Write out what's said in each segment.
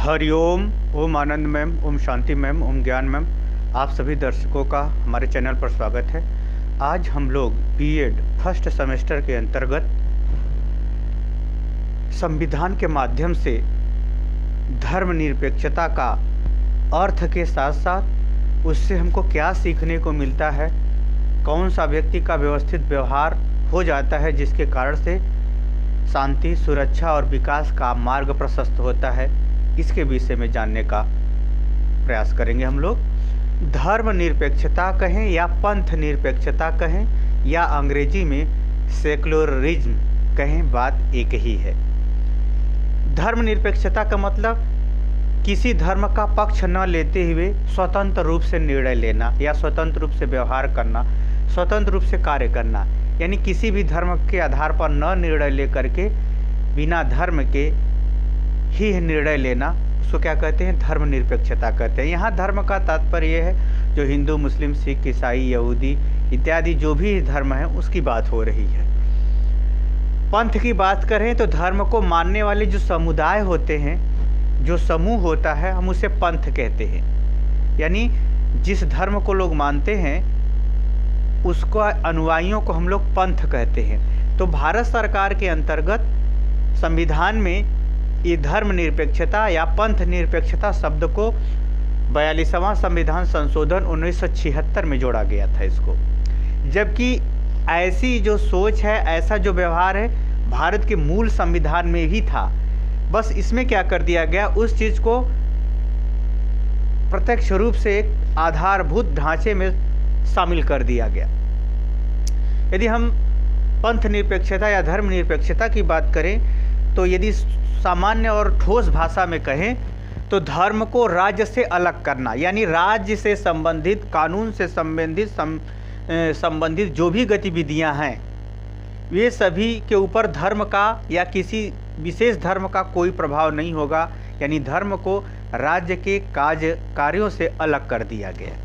हरिओम। ओम आनंद ma'am, Om Shanti ma'am, ओम ज्ञान ma'am, आप सभी दर्शकों का हमारे चैनल पर स्वागत है। आज हम लोग बीएड फर्स्ट सेमेस्टर के अंतर्गत संविधान के माध्यम से धर्मनिरपेक्षता का अर्थ के साथ साथ उससे हमको क्या सीखने को मिलता है, कौन सा व्यक्ति का व्यवस्थित व्यवहार हो जाता है जिसके कारण से शांति, सुरक्षा और विकास का मार्ग प्रशस्त होता है, इसके विषय में जानने का प्रयास करेंगे हम लोग। धर्म निरपेक्षता कहें या पंथ निरपेक्षता कहें या अंग्रेजी में सेक्युलरिज्म कहें, बात एक ही है। धर्म निरपेक्षता का मतलब किसी धर्म का पक्ष न लेते हुए स्वतंत्र रूप से निर्णय लेना या स्वतंत्र रूप से व्यवहार करना, स्वतंत्र रूप से कार्य करना, यानी किसी भी धर्म के आधार पर न निर्णय लेकर के बिना धर्म के ही निर्णय लेना, उसको क्या कहते हैं? धर्म निरपेक्षता कहते हैं। यहाँ धर्म का तात्पर्य यह है जो हिंदू, मुस्लिम, सिख, ईसाई, यहूदी इत्यादि जो भी धर्म है उसकी बात हो रही है। पंथ की बात करें तो धर्म को मानने वाले जो समुदाय होते हैं, जो समूह होता है, हम उसे पंथ कहते हैं। यानी जिस धर्म को लोग मानते हैं उसको अनुयायियों को हम लोग पंथ कहते हैं। तो भारत सरकार के अंतर्गत संविधान में ये धर्म निरपेक्षता या पंथ निरपेक्षता शब्द को 42वां संविधान संशोधन 1976 में जोड़ा गया था इसको। जबकि ऐसी जो सोच है, ऐसा जो व्यवहार है भारत के मूल संविधान में भी था, बस इसमें क्या कर दिया गया, उस चीज़ को प्रत्यक्ष रूप से एक आधारभूत ढांचे में शामिल कर दिया गया। यदि हम पंथ निरपेक्षता या धर्म निरपेक्षता की बात करें तो यदि सामान्य और ठोस भाषा में कहें तो धर्म को राज्य से अलग करना, यानी राज्य से संबंधित, कानून से संबंधित जो भी गतिविधियां हैं वे सभी के ऊपर धर्म का या किसी विशेष धर्म का कोई प्रभाव नहीं होगा। यानी धर्म को राज्य के कार्यों से अलग कर दिया गया।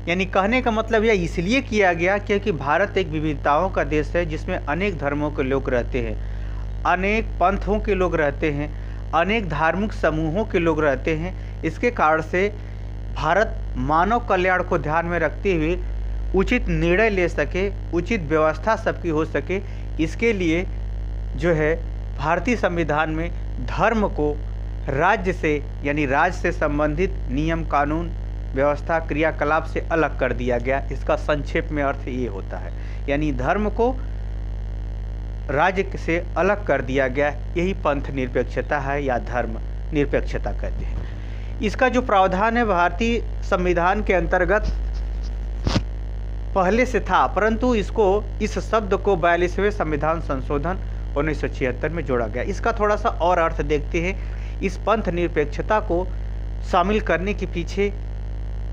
यानी कहने का मतलब यह इसलिए किया गया क्योंकि भारत एक विविधताओं का देश है जिसमें अनेक धर्मों के लोग रहते हैं, अनेक पंथों के लोग रहते हैं, अनेक धार्मिक समूहों के लोग रहते हैं। इसके कारण से भारत मानव कल्याण को ध्यान में रखते हुए उचित निर्णय ले सके, उचित व्यवस्था सबकी हो सके, इसके लिए जो है भारतीय संविधान में धर्म को राज्य से, यानी राज्य से संबंधित नियम, कानून, व्यवस्था, क्रियाकलाप से अलग कर दिया गया। इसका संक्षेप में अर्थ ये होता है, यानी धर्म को राज्य से अलग कर दिया गया, यही पंथ निरपेक्षता है या धर्म निरपेक्षता कहते हैं। इसका जो प्रावधान है भारतीय संविधान के अंतर्गत पहले से था, परंतु इस शब्द को 42वें संविधान संशोधन 1976 में जोड़ा गया। इसका थोड़ा सा और अर्थ देखते हैं। इस पंथ निरपेक्षता को शामिल करने के पीछे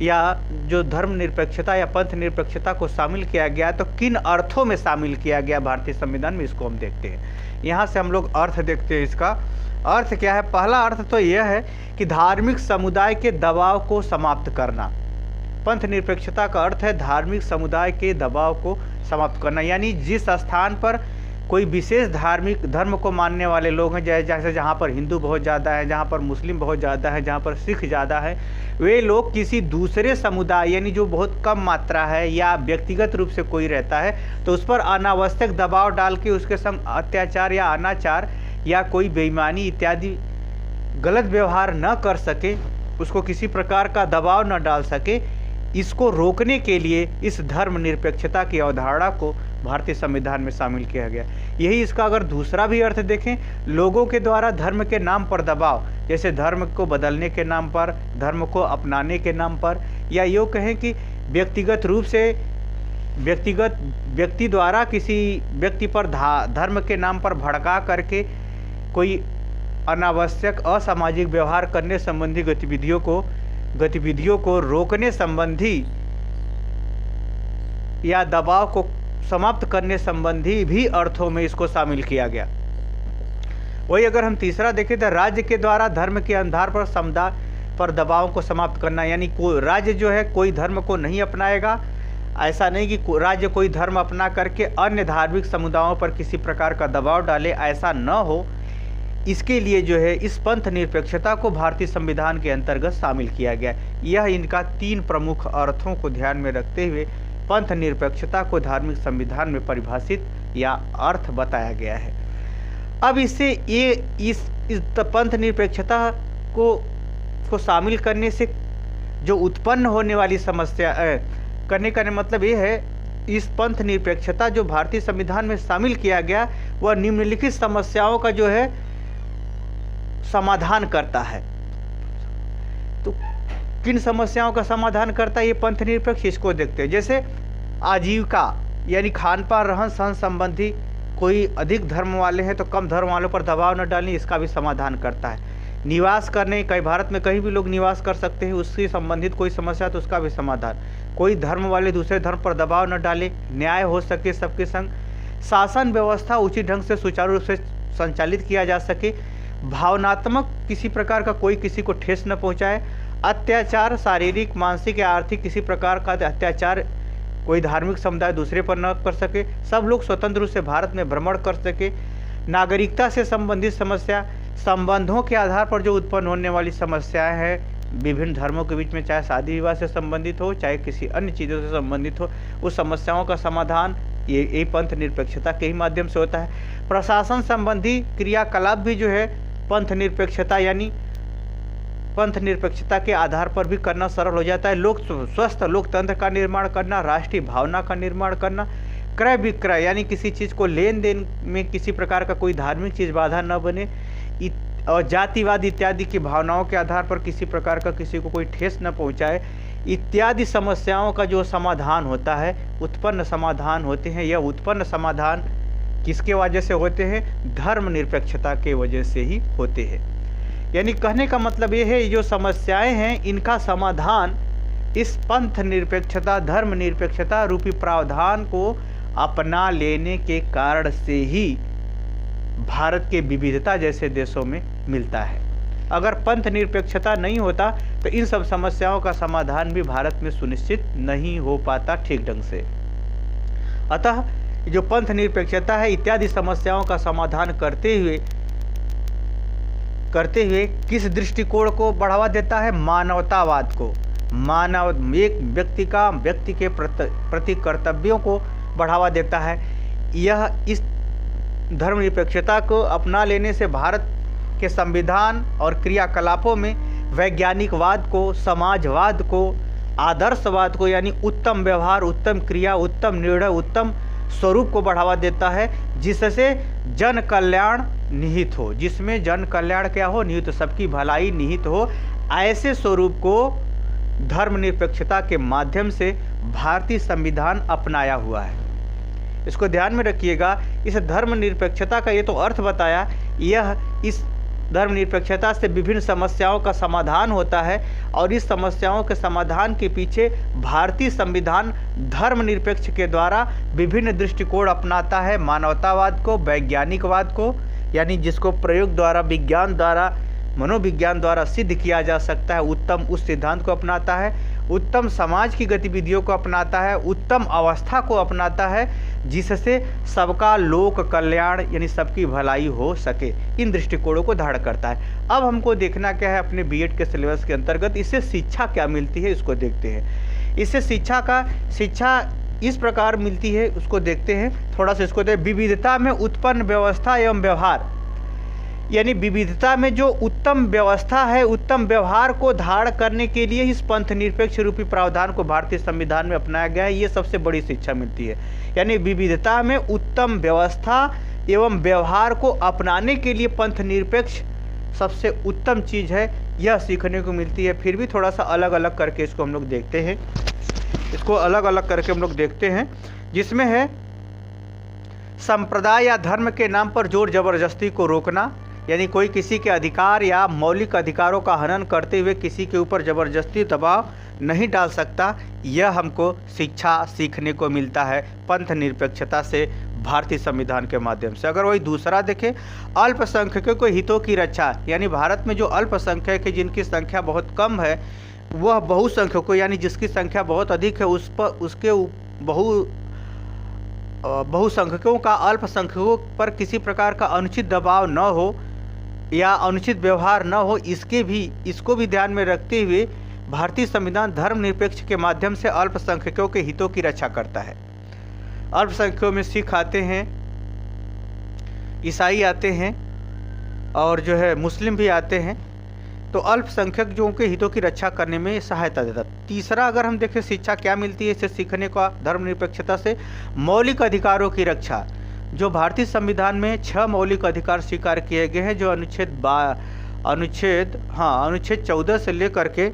या जो धर्म निरपेक्षता या पंथ निरपेक्षता को शामिल किया गया तो किन अर्थों में शामिल किया गया भारतीय संविधान में, इसको हम देखते हैं। यहाँ से हम लोग अर्थ देखते हैं। इसका अर्थ क्या है? पहला अर्थ तो यह है कि धार्मिक समुदाय के दबाव को समाप्त करना। पंथ निरपेक्षता का अर्थ है धार्मिक समुदाय के दबाव को समाप्त करना, यानी जिस स्थान पर कोई विशेष धार्मिक धर्म को मानने वाले लोग हैं, जैसे जहाँ पर हिंदू बहुत ज़्यादा है, जहाँ पर मुस्लिम बहुत ज़्यादा है, जहाँ पर सिख ज़्यादा है, वे लोग किसी दूसरे समुदाय, यानी जो बहुत कम मात्रा है या व्यक्तिगत रूप से कोई रहता है, तो उस पर अनावश्यक दबाव डाल के उसके संग अत्याचार या अनाचार या कोई बेईमानी इत्यादि गलत व्यवहार न कर सके, उसको किसी प्रकार का दबाव न डाल सके, इसको रोकने के लिए इस धर्म निरपेक्षता की अवधारणा को भारतीय संविधान में शामिल किया गया। यही इसका अगर दूसरा भी अर्थ देखें, लोगों के द्वारा धर्म के नाम पर दबाव, जैसे धर्म को बदलने के नाम पर, धर्म को अपनाने के नाम पर, या यूँ कहें कि व्यक्तिगत रूप से व्यक्ति द्वारा किसी व्यक्ति पर धर्म के नाम पर भड़का करके कोई अनावश्यक असामाजिक व्यवहार करने संबंधी गतिविधियों को रोकने संबंधी या दबाव को समाप्त करने संबंधी भी अर्थों में इसको शामिल किया गया। वही अगर हम तीसरा देखें तो राज्य के द्वारा धर्म के आधार पर समुदाय पर दबाव को समाप्त करना, यानी राज्य जो है कोई धर्म को नहीं अपनाएगा, ऐसा नहीं कि राज्य कोई धर्म अपना करके अन्य धार्मिक समुदायों पर किसी प्रकार का दबाव डाले, ऐसा न हो। इसके लिए जो है इस पंथ निरपेक्षता को भारतीय संविधान के अंतर्गत शामिल किया गया। यह इनका 3 प्रमुख अर्थों को ध्यान में रखते हुए पंथ निरपेक्षता को धार्मिक संविधान में परिभाषित या अर्थ बताया गया है। अब इससे इस पंथ निरपेक्षता को शामिल करने से जो उत्पन्न होने वाली समस्या करने का मतलब ये है, इस पंथ निरपेक्षता जो भारतीय संविधान में शामिल किया गया वह निम्नलिखित समस्याओं का जो है समाधान करता है। तो किन समस्याओं का समाधान करता है ये पंथ निरपेक्ष, इसको देखते हैं। जैसे आजीविका यानी खान पान रहन सहन संबंधी, कोई अधिक धर्म वाले हैं तो कम धर्म वालों पर दबाव न डालने, इसका भी समाधान करता है। निवास करने, कई भारत में कहीं भी लोग निवास कर सकते हैं, उससे संबंधित कोई समस्या तो उसका भी समाधान। कोई धर्म वाले दूसरे धर्म पर दबाव न डाले, न्याय हो सके सबके संग, शासन व्यवस्था उचित ढंग से सुचारू रूप से संचालित किया जा सके, भावनात्मक किसी प्रकार का कोई किसी को ठेस न पहुंचाए, अत्याचार शारीरिक मानसिक या आर्थिक किसी प्रकार का अत्याचार कोई धार्मिक समुदाय दूसरे पर न कर सके, सब लोग स्वतंत्र रूप से भारत में भ्रमण कर सके, नागरिकता से संबंधित समस्या, संबंधों के आधार पर जो उत्पन्न होने वाली समस्याएं हैं विभिन्न धर्मों के बीच में, चाहे शादी विवाह से संबंधित हो चाहे किसी अन्य चीज़ों से संबंधित हो, उस समस्याओं का समाधान ये पंथ निरपेक्षता के ही माध्यम से होता है। प्रशासन संबंधी क्रियाकलाप भी जो है पंथ निरपेक्षता यानी पंथ निरपेक्षता के आधार पर भी करना सरल हो जाता है। स्वस्थ लोकतंत्र का निर्माण करना, राष्ट्रीय भावना का निर्माण करना, क्रय विक्रय यानी किसी चीज़ को लेन देन में किसी प्रकार का कोई धार्मिक चीज़ बाधा न बने, और जातिवाद इत्यादि की भावनाओं के आधार पर किसी प्रकार का किसी को कोई ठेस न पहुंचाए, इत्यादि समस्याओं का जो समाधान होता है, उत्पन्न समाधान होते हैं। यह उत्पन्न समाधान किसके वजह से होते हैं? धर्म निरपेक्षता के वजह से ही होते हैं। यानी कहने का मतलब ये है, जो समस्याएं हैं इनका समाधान इस पंथ निरपेक्षता धर्म निरपेक्षता रूपी प्रावधान को अपना लेने के कारण से ही भारत के विविधता जैसे देशों में मिलता है। अगर पंथ निरपेक्षता नहीं होता तो इन सब समस्याओं का समाधान भी भारत में सुनिश्चित नहीं हो पाता ठीक ढंग से। अतः जो पंथ निरपेक्षता है इत्यादि समस्याओं का समाधान करते हुए किस दृष्टिकोण को बढ़ावा देता है? मानवतावाद को। एक व्यक्ति के प्रति कर्तव्यों को बढ़ावा देता है। यह इस धर्मनिरपेक्षता को अपना लेने से भारत के संविधान और क्रियाकलापों में वैज्ञानिकवाद को, समाजवाद को, आदर्शवाद को यानी उत्तम व्यवहार, उत्तम क्रिया, उत्तम निर्णय, उत्तम स्वरूप को बढ़ावा देता है, जिससे जन कल्याण निहित हो, जिसमें जन कल्याण क्या हो? निहित, सबकी भलाई निहित हो। ऐसे स्वरूप को धर्मनिरपेक्षता के माध्यम से भारतीय संविधान अपनाया हुआ है। इसको ध्यान में रखिएगा। इस धर्मनिरपेक्षता का ये तो अर्थ बताया, यह इस धर्मनिरपेक्षता से विभिन्न समस्याओं का समाधान होता है, और इस समस्याओं के समाधान के पीछे भारतीय संविधान धर्मनिरपेक्ष के द्वारा विभिन्न दृष्टिकोण अपनाता है। मानवतावाद को, वैज्ञानिकवाद को, यानी जिसको प्रयोग द्वारा, विज्ञान द्वारा, मनोविज्ञान द्वारा सिद्ध किया जा सकता है, उत्तम उस सिद्धांत को अपनाता है। उत्तम समाज की गतिविधियों को अपनाता है, उत्तम अवस्था को अपनाता है, जिससे सबका लोक कल्याण यानी सबकी भलाई हो सके। इन दृष्टिकोणों को धारण करता है। अब हमको देखना क्या है अपने बीएड के सिलेबस के अंतर्गत, इससे शिक्षा क्या मिलती है इसको देखते हैं। इससे शिक्षा इस प्रकार मिलती है, उसको देखते हैं थोड़ा सा। इसको देखते, विविधता में उत्पन्न व्यवस्था एवं व्यवहार, यानी विविधता में जो उत्तम व्यवस्था है, उत्तम व्यवहार को धारण करने के लिए इस पंथ निरपेक्ष रूपी प्रावधान को भारतीय संविधान में अपनाया गया है। ये सबसे बड़ी शिक्षा मिलती है। यानी विविधता में उत्तम व्यवस्था एवं व्यवहार को अपनाने के लिए पंथ निरपेक्ष सबसे उत्तम चीज़ है, यह सीखने को मिलती है। फिर भी थोड़ा सा अलग अलग करके इसको हम लोग देखते हैं, जिसमें है संप्रदाय या धर्म के नाम पर जोर जबरदस्ती को रोकना, यानी कोई किसी के अधिकार या मौलिक अधिकारों का हनन करते हुए किसी के ऊपर जबरदस्ती दबाव नहीं डाल सकता। यह हमको शिक्षा सीखने को मिलता है पंथ निरपेक्षता से भारतीय संविधान के माध्यम से। अगर वही दूसरा देखें, अल्पसंख्यकों के हितों की रक्षा, यानी भारत में जो अल्पसंख्यक है जिनकी संख्या बहुत कम है, वह बहुसंख्यकों यानी जिसकी संख्या बहुत अधिक है उसके बहुसंख्यकों का अल्पसंख्यकों पर किसी प्रकार का अनुचित दबाव न हो, या अनुचित व्यवहार न हो, इसको भी ध्यान में रखते हुए भारतीय संविधान धर्मनिरपेक्ष के माध्यम से अल्पसंख्यकों के हितों की रक्षा करता है। अल्पसंख्यकों में सिख आते हैं, ईसाई आते हैं और जो है मुस्लिम भी आते हैं, तो अल्पसंख्यक जो के हितों की रक्षा करने में सहायता देता है। तीसरा अगर हम देखें शिक्षा क्या मिलती है इसे सीखने का धर्मनिरपेक्षता से, मौलिक अधिकारों की रक्षा। जो भारतीय संविधान में 6 मौलिक अधिकार स्वीकार किए गए हैं, जो अनुच्छेद 14 से लेकर के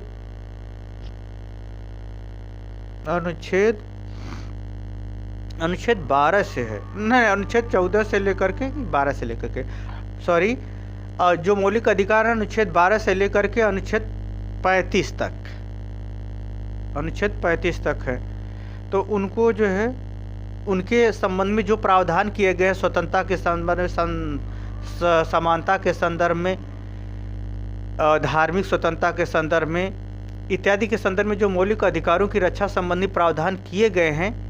अनुच्छेद 12 से है, नहीं, अनुच्छेद 14 से लेकर के 12 से लेकर के सॉरी जो मौलिक अधिकार है अनुच्छेद 12 से लेकर के अनुच्छेद 35 तक है। तो उनको जो है उनके संबंध में जो प्रावधान किए गए हैं स्वतंत्रता के संबंध में, समानता के संदर्भ में, धार्मिक स्वतंत्रता के संदर्भ में इत्यादि के संदर्भ में जो मौलिक अधिकारों की रक्षा संबंधी प्रावधान किए गए हैं,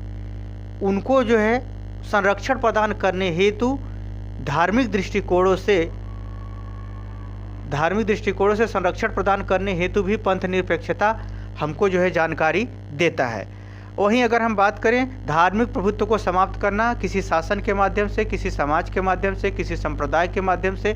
उनको जो है संरक्षण प्रदान करने हेतु धार्मिक दृष्टिकोणों से संरक्षण प्रदान करने हेतु भी पंथ निरपेक्षता हमको जो है जानकारी देता है। वहीं अगर हम बात करें धार्मिक प्रभुत्व को समाप्त करना, किसी शासन के माध्यम से, किसी समाज के माध्यम से, किसी संप्रदाय के माध्यम से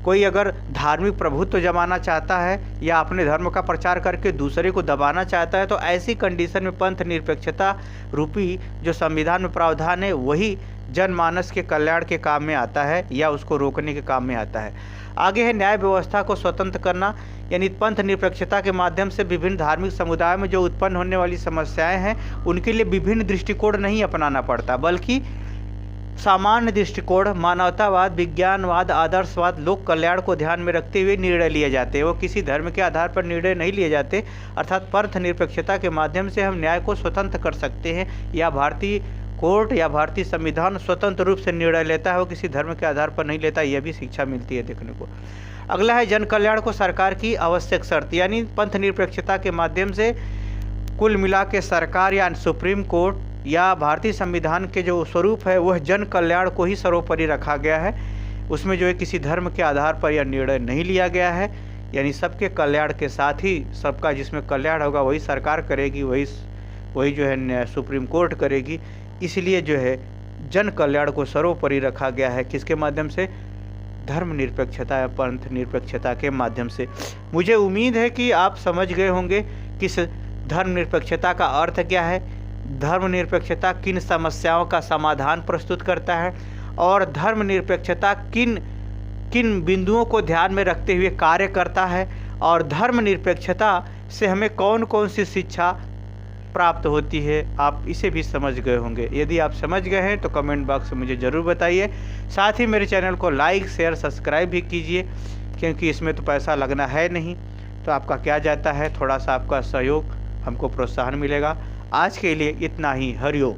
कोई अगर धार्मिक प्रभुत्व जमाना चाहता है या अपने धर्म का प्रचार करके दूसरे को दबाना चाहता है, तो ऐसी कंडीशन में पंथ निरपेक्षता रूपी जो संविधान में प्रावधान है वही जनमानस के कल्याण के काम में आता है या उसको रोकने के काम में आता है। आगे है न्याय व्यवस्था को स्वतंत्र करना, यानी पंथ निरपेक्षता के माध्यम से विभिन्न धार्मिक समुदायों में जो उत्पन्न होने वाली समस्याएं हैं उनके लिए विभिन्न दृष्टिकोण नहीं अपनाना पड़ता, बल्कि सामान्य दृष्टिकोण, मानवतावाद, विज्ञानवाद, आदर्शवाद, लोक कल्याण को ध्यान में रखते हुए निर्णय लिए जाते हैं। वो किसी धर्म के आधार पर निर्णय नहीं लिए जाते, अर्थात पंथ निरपेक्षता के माध्यम से हम न्याय को स्वतंत्र कर सकते हैं या भारतीय कोर्ट या भारतीय संविधान स्वतंत्र रूप से निर्णय लेता है, वो किसी धर्म के आधार पर नहीं लेता। यह भी शिक्षा मिलती है देखने को। अगला है जन कल्याण को सरकार की आवश्यक शर्त, यानी पंथ निरपेक्षता के माध्यम से कुल मिला के सरकार या सुप्रीम कोर्ट या भारतीय संविधान के जो स्वरूप है वह जन कल्याण को ही सर्वोपरि रखा गया है। उसमें जो है किसी धर्म के आधार पर यह निर्णय नहीं लिया गया है, यानी सबके कल्याण के साथ ही सबका जिसमें कल्याण होगा वही सरकार करेगी, वही जो है सुप्रीम कोर्ट करेगी। इसलिए जो है जन कल्याण को सर्वोपरि रखा गया है, किसके माध्यम से? धर्मनिरपेक्षता या पंथ निरपेक्षता के माध्यम से। मुझे उम्मीद है कि आप समझ गए होंगे कि धर्मनिरपेक्षता का अर्थ क्या है, धर्मनिरपेक्षता किन समस्याओं का समाधान प्रस्तुत करता है और धर्मनिरपेक्षता किन किन बिंदुओं को ध्यान में रखते हुए कार्य करता है, और धर्मनिरपेक्षता से हमें कौन कौन सी शिक्षा प्राप्त होती है। आप इसे भी समझ गए होंगे। यदि आप समझ गए हैं तो कमेंट बॉक्स में मुझे ज़रूर बताइए। साथ ही मेरे चैनल को लाइक, शेयर, सब्सक्राइब भी कीजिए, क्योंकि इसमें तो पैसा लगना है नहीं, तो आपका क्या जाता है, थोड़ा सा आपका सहयोग हमको प्रोत्साहन मिलेगा। आज के लिए इतना ही। हरिओम।